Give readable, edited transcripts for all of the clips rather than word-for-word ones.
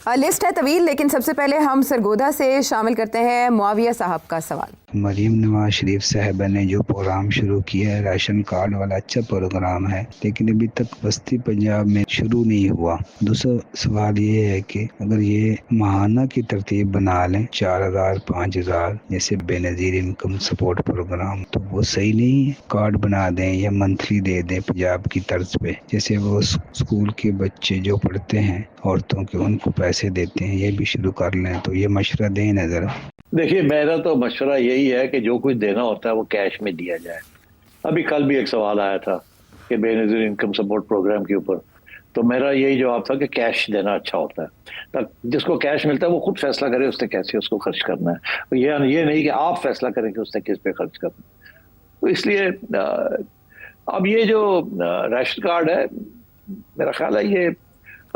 List है तवील, लेकिन सबसे पहले हम सरगोधा से शामिल करते हैं मुआविया साहब का सवाल। मरीम नवाज शरीफ साहबा ने जो प्रोग्राम शुरू किया है, राशन कार्ड वाला, अच्छा प्रोग्राम है, लेकिन अभी तक बस्ती पंजाब में शुरू नहीं हुआ। दूसरा सवाल ये है कि अगर ये माहाना की तरतीब बना लें 4000 5000 जैसे बेनजीर इनकम सपोर्ट प्रोग्राम, तो वो सही नहीं है? कार्ड बना दें या मंथली दे दें पंजाब की तर्ज पे, जैसे वो स्कूल के बच्चे जो पढ़ते हैं औरतों के, उनको पैसे देते हैं, ये भी शुरू कर लें। तो ये मशवरा दें नजर। देखिए, मेरा तो मशवरा यही है कि जो कुछ देना होता है वो कैश में दिया जाए। अभी कल भी एक सवाल आया था कि बेनजीर इनकम सपोर्ट प्रोग्राम के ऊपर, तो मेरा यही जवाब था कि कैश देना अच्छा होता है। जिसको कैश मिलता है वो खुद फैसला करे उसने कैसे उसको खर्च करना है, ये नहीं कि आप फैसला करें कि उसने किस पे खर्च करना है। तो इसलिए अब ये जो राशन कार्ड है, मेरा ख्याल है ये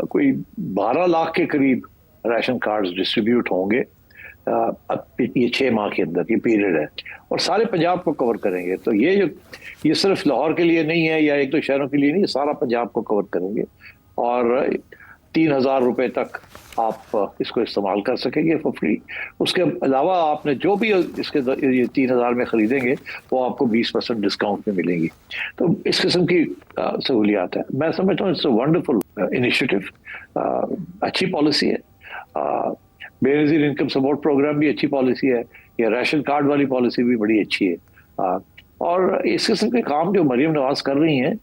कोई 12 लाख के करीब राशन कार्ड डिस्ट्रीब्यूट होंगे अब ये 6 माह के अंदर, ये पीरियड है, और सारे पंजाब को कवर करेंगे। तो ये सिर्फ लाहौर के लिए नहीं है या एक दो शहरों के लिए नहीं, सारा पंजाब को कवर करेंगे। और 3000 रुपए तक आप इसको इस्तेमाल कर सकेंगे फॉर फ्री। उसके अलावा आपने जो भी इसके ये 3000 में खरीदेंगे वो आपको 20% डिस्काउंट में मिलेंगी। तो इस किस्म की सहूलियात है। मैं समझता हूँ इट्स अ वंडरफुल इनिशिएटिव, अच्छी पॉलिसी है। बेनजीर इनकम सपोर्ट प्रोग्राम भी अच्छी पॉलिसी है, या राशन कार्ड वाली पॉलिसी भी बड़ी अच्छी है। और इस किस्म के काम जो मरीम नवाज कर रही हैं,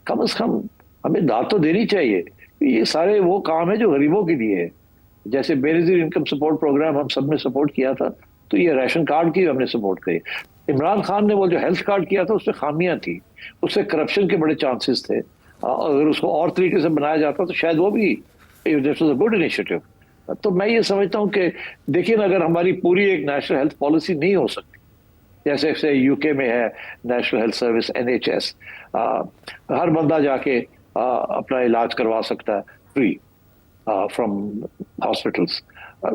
कम से कम हमें दाद तो देनी चाहिए। ये सारे वो काम है जो गरीबों के लिए है। जैसे बेनजीर इनकम सपोर्ट प्रोग्राम हम सब ने सपोर्ट किया था, तो ये राशन कार्ड की हमने सपोर्ट करी। इमरान खान ने वो जो हेल्थ कार्ड किया था उसमें खामियां थी, उससे करप्शन के बड़े चांसेस थे। अगर उसको और तरीके से बनाया जाता तो शायद वो भी गुड इनिशिएटिव। तो मैं ये समझता हूँ कि देखिए ना, अगर हमारी पूरी एक नेशनल हेल्थ पॉलिसी नहीं हो सकती, जैसे यूके में है नेशनल हेल्थ सर्विस NHS, हर बंदा जाके अपना इलाज करवा सकता है फ्री फ्रॉम हॉस्पिटल्स,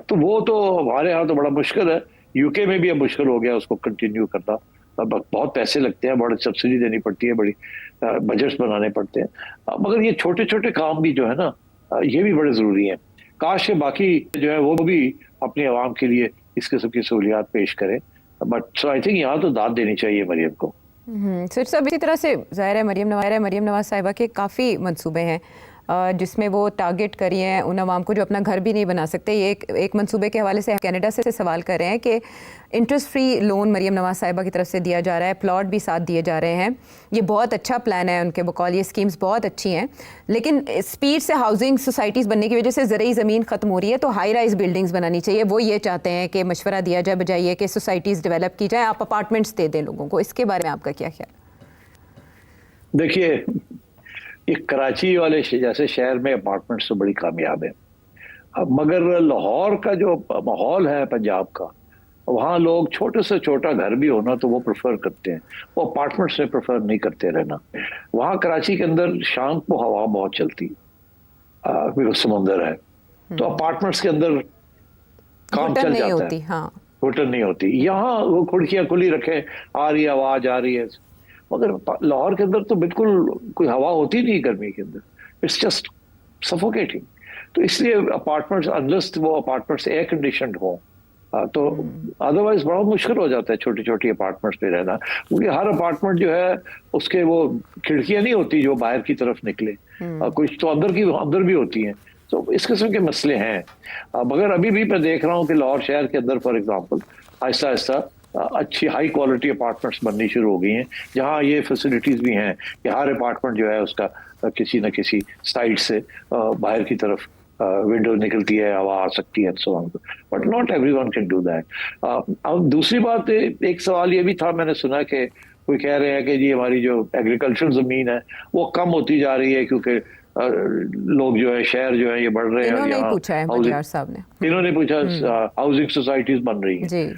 तो वो तो हमारे यहाँ तो बड़ा मुश्किल है। यूके में भी अब मुश्किल हो गया उसको कंटिन्यू करना। बहुत पैसे लगते हैं, बड़ी सब्सिडी देनी पड़ती है, बड़ी बजट्स बनाने पड़ते हैं। मगर ये छोटे छोटे काम भी जो है ना, ये भी बड़े जरूरी हैं। काश के बाकी जो है वो भी अपनी आवाम के लिए इस किस्म की सहूलियात पेश करें। बट सो आई थिंक यहाँ तो दाद देनी चाहिए मरियम को। सर साहब, इसी तरह से ज़ाहिर है मरियम नवाज साहिबा के काफ़ी मंसूबे हैं जिसमें वो टारगेट करी हैं उन आवाम को जो अपना घर भी नहीं बना सकते। ये एक मंसूबे के हवाले से कनाडा से सवाल कर रहे हैं कि interest free loan Maryam Nawaz साहिबा की तरफ से दिया जा रहा है, प्लॉट भी साथ दिए जा रहे हैं। ये बहुत अच्छा प्लान है उनके बकौल, ये स्कीम्स बहुत अच्छी हैं, लेकिन स्पीड से हाउसिंग सोसाइटीज़ बनने की वजह से ज़रूरी ज़मीन ख़त्म हो रही है, तो हाई राइज बिल्डिंग्स बनानी चाहिए। वो ये चाहते हैं कि मशवरा दिया जाए बजाय ये कि सोसाइटीज़ डेवलप की जाए, आप अपार्टमेंट्स दे दें लोगों को। इसके बारे में आपका क्या ख्याल? देखिए, ये कराची वाले जैसे शहर में अपार्टमेंट्स तो बड़ी कामयाब है, मगर लाहौर का जो माहौल है पंजाब का, वहाँ लोग छोटे से छोटा घर भी होना तो वो प्रेफर करते हैं, वो अपार्टमेंट्स में प्रेफर नहीं करते रहना। वहाँ कराची के अंदर शाम को हवा बहुत चलती है, समुंदर है, तो अपार्टमेंट्स के अंदर काम चल जाता है। हाँ, होटल नहीं होती। यहाँ वो खिड़कियां खुली रखे, आ रही है आवाज, आ रही है, मगर लाहौर के अंदर तो बिल्कुल कोई हवा होती नहीं गर्मी के अंदर, इट्स जस्ट सफोकेटिंग। तो इसलिए अपार्टमेंट्स, अनलेस वो अपार्टमेंट्स एयर कंडीशनड हो, तो अदरवाइज बड़ा मुश्किल हो जाता है छोटी छोटी अपार्टमेंट्स पे रहना, क्योंकि हर अपार्टमेंट जो है उसके वो खिड़कियां नहीं होती जो बाहर की तरफ निकले, कुछ तो अंदर भी होती हैं। तो इस किस्म के मसले हैं। मगर अभी भी मैं देख रहा हूँ कि लाहौर शहर के अंदर फॉर एग्जाम्पल आहिस्ता आहिस्ता अच्छी हाई क्वालिटी अपार्टमेंट्स बननी शुरू हो गई हैं, जहाँ ये फैसिलिटीज भी हैं कि हर अपार्टमेंट जो है उसका किसी न किसी साइड से बाहर की तरफ विंडो निकलती है, हवा आ सकती है, so on. But not everyone can do that. अब दूसरी बात, एक सवाल ये भी था, मैंने सुना कि कोई कह रहे हैं कि जी हमारी जो एग्रीकल्चर जमीन है वो कम होती जा रही है क्योंकि लोग जो है, शहर जो है ये बढ़ रहे हैं। इन्होंने पूछा है मलियार साहब ने, इन्होंने पूछा हाउसिंग सोसाइटीज बन रही हैं।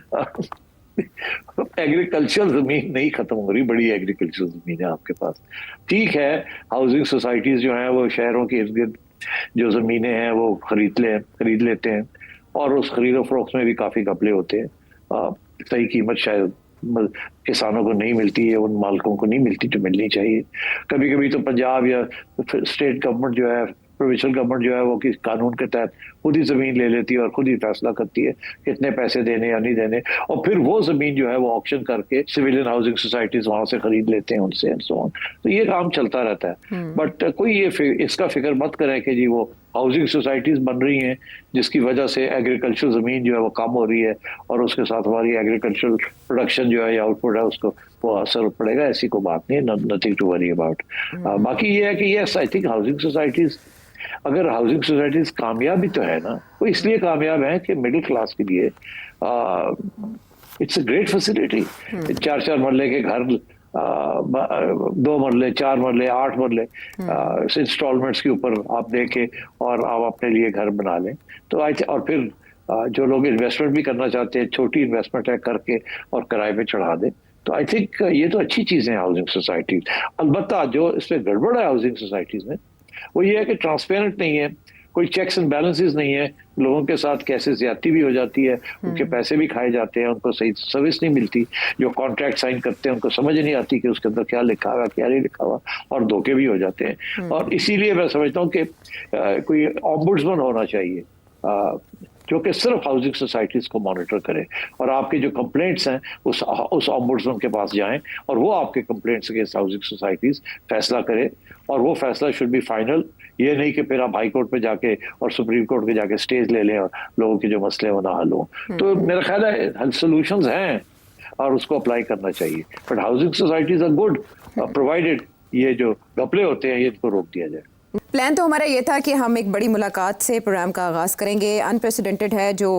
एग्रीकल्चर जमीन नहीं खत्म हो रही, बड़ी एग्रीकल्चर जमीन है आपके पास। ठीक है, हाउसिंग सोसाइटीज जो है वो शहरों के इर्द गिर्द जो जमीनें हैं वो खरीद लेते हैं, और उस खरीदो फरोख्त में भी काफी घपले होते हैं। सही कीमत शायद किसानों को नहीं मिलती है, उन मालिकों को नहीं मिलती जो मिलनी चाहिए। कभी कभी तो पंजाब या स्टेट गवर्नमेंट जो है प्रोविंशियल गवर्नमेंट जो है वो किस कानून के तहत खुद ही जमीन ले लेती है और खुद ही फैसला करती है कितने पैसे देने या नहीं देने, और फिर वो जमीन जो है वो ऑक्शन करके सिविलियन हाउसिंग सोसाइटीज वहां से खरीद लेते हैं उनसे एंड सो ऑन। तो ये काम चलता रहता है। बट कोई ये इसका फिक्र मत करे कि जी वो हाउसिंग सोसाइटीज बन रही हैं जिसकी वजह से एग्रीकल्चर जमीन जो है वो कम हो रही है और उसके साथ हमारी एग्रीकल्चरल प्रोडक्शन जो है या आउटपुट है उसको वो असर पड़ेगा, ऐसी कोई बात नहीं है, नथिंग टू वरी अबाउट। बाकी ये है कि yes I think housing societies, अगर हाउसिंग सोसाइटीज कामयाब भी तो है ना, वो इसलिए कामयाब है कि मिडिल क्लास के लिए इट्स अ ग्रेट फैसिलिटी। 4-4 मरले के घर, 2 मरले, 4 मरले, 8 मरले इंस्टॉलमेंट्स के ऊपर आप देके और आप अपने लिए घर बना लें। तो और फिर जो लोग इन्वेस्टमेंट भी करना चाहते हैं, छोटी इन्वेस्टमेंट है करके और किराए पे चढ़ा दें। तो आई थिंक ये तो अच्छी चीजें हैं हाउसिंग सोसाइटीज। अलबत्ता जो इसमें गड़बड़ है हाउसिंग सोसाइटीज में वो ये है कि ट्रांसपेरेंट नहीं है, कोई चेक्स एंड बैलेंसेस नहीं है, लोगों के साथ कैसे ज्यादती भी हो जाती है, उनके पैसे भी खाए जाते हैं, उनको सही सर्विस नहीं मिलती, जो कॉन्ट्रैक्ट साइन करते हैं उनको समझ नहीं आती कि उसके अंदर क्या लिखा हुआ क्या नहीं लिखा हुआ, और धोखे भी हो जाते हैं। और इसीलिए मैं समझता हूँ कि कोई ऑम्बुड्समैन होना चाहिए जो कि सिर्फ हाउसिंग सोसाइटीज को मॉनिटर करे और आपके जो कंप्लेंट्स हैं उस ऑम्बुड्समैन के पास जाएं और वो आपके कंप्लेंट्स अगेंस्ट हाउसिंग सोसाइटीज फैसला करे, और वो फैसला शुड बी फाइनल। ये नहीं कि फिर आप हाई कोर्ट पे जाके और सुप्रीम कोर्ट पे जाके स्टेज ले लें और लोगों के जो मसले वो ना हल हो। तो मेरा ख्याल है सोल्यूशंस हैं और उसको अप्लाई करना चाहिए, but housing societies are good provided ये जो घपले होते हैं ये इनको रोक दिया जाए। प्लान तो हमारा ये था कि हम एक बड़ी मुलाकात से प्रोग्राम का आगाज़ करेंगे। अनप्रेसिडेंटेड है जो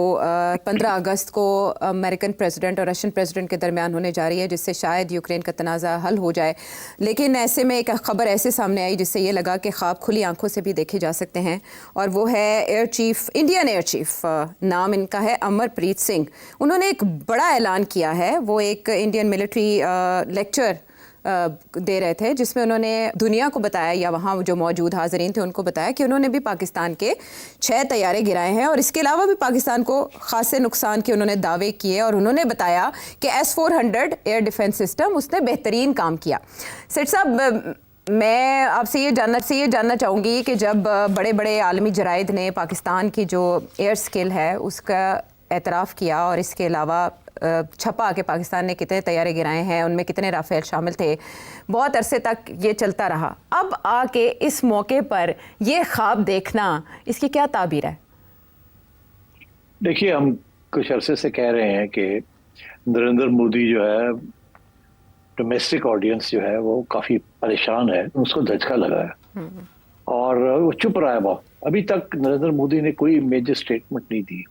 15 अगस्त को अमेरिकन प्रेसिडेंट और रशियन प्रेसिडेंट के दरमियान होने जा रही है, जिससे शायद यूक्रेन का तनाज़ा हल हो जाए। लेकिन ऐसे में एक खबर ऐसे सामने आई जिससे ये लगा कि ख्वाब खुली आंखों से भी देखे जा सकते हैं, और वो है air chief, Indian air chief, नाम इनका है अमरप्रीत सिंह। उन्होंने एक बड़ा ऐलान किया है। वो एक इंडियन मिलिट्री लेक्चर दे रहे थे जिसमें उन्होंने दुनिया को बताया, या वहाँ जो मौजूद हाज़रीन थे उनको बताया कि उन्होंने भी पाकिस्तान के 6 तैयारे गिराए हैं और इसके अलावा भी पाकिस्तान को खासे नुकसान के उन्होंने दावे किए, और उन्होंने बताया कि S-400 एयर डिफेंस सिस्टम उसने बेहतरीन काम किया। सेठ साहब, मैं आपसे ये जानना चाहूँगी कि जब बड़े बड़े आलमी जराइद ने पाकिस्तान की जो एयर स्किल है उसका एतराफ़ किया और इसके अलावा छपा कि पाकिस्तान ने कितने तैयारे गिराए हैं, उनमें कितने राफेल शामिल थे, बहुत अरसे तक ये चलता रहा। अब आके इस मौके पर ये ख्वाब देखना, इसकी क्या ताबीर है? देखिए, हम कुछ अरसे से कह रहे हैं कि नरेंद्र मोदी जो है, डोमेस्टिक ऑडियंस जो है वो काफ़ी परेशान है, उसको धचका लगा है और वो चुप रहा है बहुत। अभी तक नरेंद्र मोदी ने कोई मेजर स्टेटमेंट नहीं दी,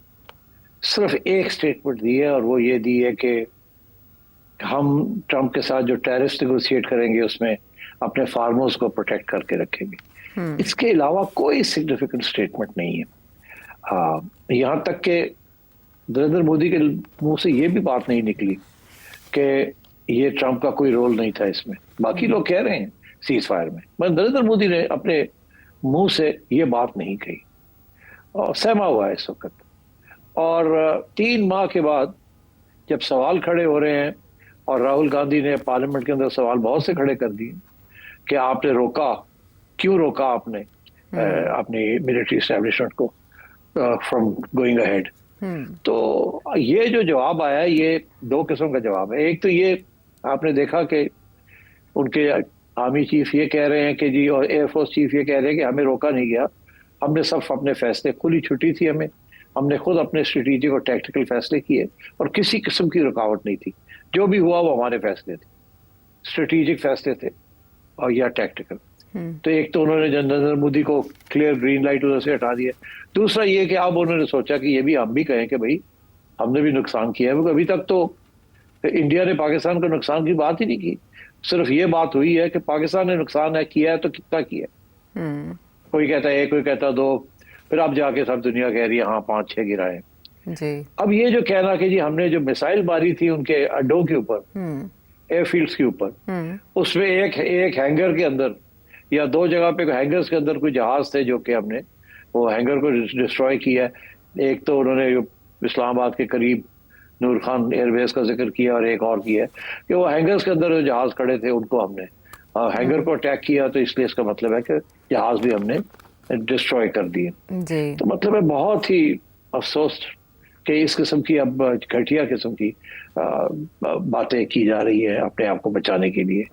सिर्फ एक स्टेटमेंट दी है और वो ये दी है कि हम ट्रंप के साथ जो टैरिफ नेगोशिएट करेंगे उसमें अपने फार्मर्स को प्रोटेक्ट करके रखेंगे। इसके अलावा कोई सिग्निफिकेंट स्टेटमेंट नहीं है। यहाँ तक कि नरेंद्र मोदी के मुंह से ये भी बात नहीं निकली कि ये ट्रंप का कोई रोल नहीं था इसमें। बाकी लोग कह रहे हैं सीज फायर में, मगर नरेंद्र मोदी ने अपने मुंह से ये बात नहीं कही और सहमा हुआ है इस वक्त। और 3 माह के बाद जब सवाल खड़े हो रहे हैं और राहुल गांधी ने पार्लियामेंट के अंदर सवाल बहुत से खड़े कर दिए कि आपने रोका, क्यों रोका आपने अपनी मिलिट्री एस्टेब्लिशमेंट को फ्रॉम गोइंग अहेड। तो ये जो जवाब आया है ये 2 किस्म का जवाब है। एक तो ये आपने देखा कि उनके आर्मी चीफ ये कह रहे हैं कि जी, और एयरफोर्स चीफ ये कह रहे हैं कि हमें रोका नहीं गया, हमने सब अपने फैसले, खुली छुट्टी थी हमें, हमने खुद अपने स्ट्रेटेजिक और टैक्टिकल फैसले किए और किसी किस्म की रुकावट नहीं थी। जो भी हुआ वो हमारे फैसले थे, स्ट्रेटेजिक फैसले थे और या टैक्टिकल। तो एक तो उन्होंने नरेंद्र मोदी को क्लियर ग्रीन लाइट उधर से हटा दिया। दूसरा ये कि अब उन्होंने सोचा कि ये भी हम भी कहें कि भाई हमने भी नुकसान किया है, क्योंकि अभी तक तो इंडिया ने पाकिस्तान को नुकसान की बात ही नहीं की। सिर्फ ये बात हुई है कि पाकिस्तान ने नुकसान है किया है तो कितना किया। कोई कहता है 1, कोई कहता 2, फिर अब जाके सब दुनिया कह रही है हाँ 5-6 गिराए जी। अब ये जो कहना कि जी हमने जो मिसाइल मारी थी उनके अड्डों के ऊपर, एयरफील्ड्स के ऊपर, उसमें एक हैंगर के अंदर या 2 जगह पे हैंगर्स के अंदर कोई जहाज थे जो कि हमने वो हैंगर को डिस्ट्रॉय किया। एक तो उन्होंने इस्लामाबाद के करीब नूर खान एयरबेस का जिक्र किया और एक और किया कि वो हैंगर्स के अंदर जो जहाज खड़े थे उनको हमने हैंगर को अटैक किया। तो इसलिए इसका मतलब है कि जहाज भी हमने डिस्ट्रॉय कर दिए। जी। तो मतलब है बहुत ही अफसोस कि इस किस्म की अब घटिया किस्म की बातें की जा रही है अपने आप को बचाने के लिए।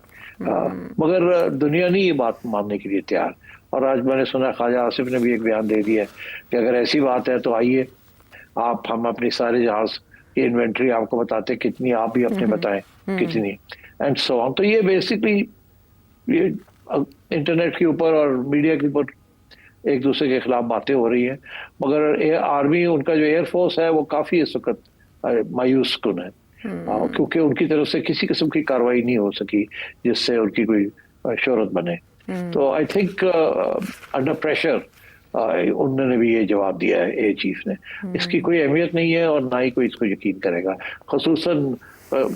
मगर दुनिया नहीं ये बात मानने के लिए तैयार। और आज मैंने सुना ख्वाजा आसिफ ने भी एक बयान दे दिया कि अगर ऐसी बात है तो आइए हम अपनी सारे जहाज की इन्वेंट्री आपको बताते कितनी, आप भी अपने बताएं कितनी, एंड सो ऑन। तो ये बेसिकली ये इंटरनेट के ऊपर और मीडिया के ऊपर एक दूसरे के खिलाफ बातें हो रही है। मगर आर्मी, उनका जो एयरफोर्स है वो काफी इस वक्त मायूस कुन है, क्योंकि उनकी तरफ से किसी किस्म की कार्रवाई नहीं हो सकी जिससे उनकी कोई शोहरत बने। तो आई थिंक अंडर प्रेशर उन्होंने भी ये जवाब दिया है एयर चीफ ने। इसकी कोई अहमियत नहीं है और ना ही कोई इसको यकीन करेगा। खसूसन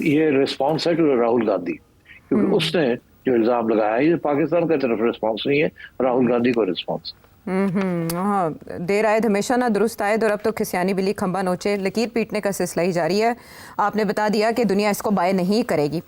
ये रिस्पॉन्स है टू राहुल गांधी, क्योंकि उसने जो इल्जाम लगाया है ये पाकिस्तान की तरफ रिस्पॉन्स नहीं है, राहुल गांधी को रिस्पॉन्स। हाँ, देर आयद हमेशा ना दुरुस्त आयद, और अब तो खिसियानी बिल्ली खंबा नोचे, लकीर पीटने का सिलसिला ही जारी है। आपने बता दिया कि दुनिया इसको बाय नहीं करेगी।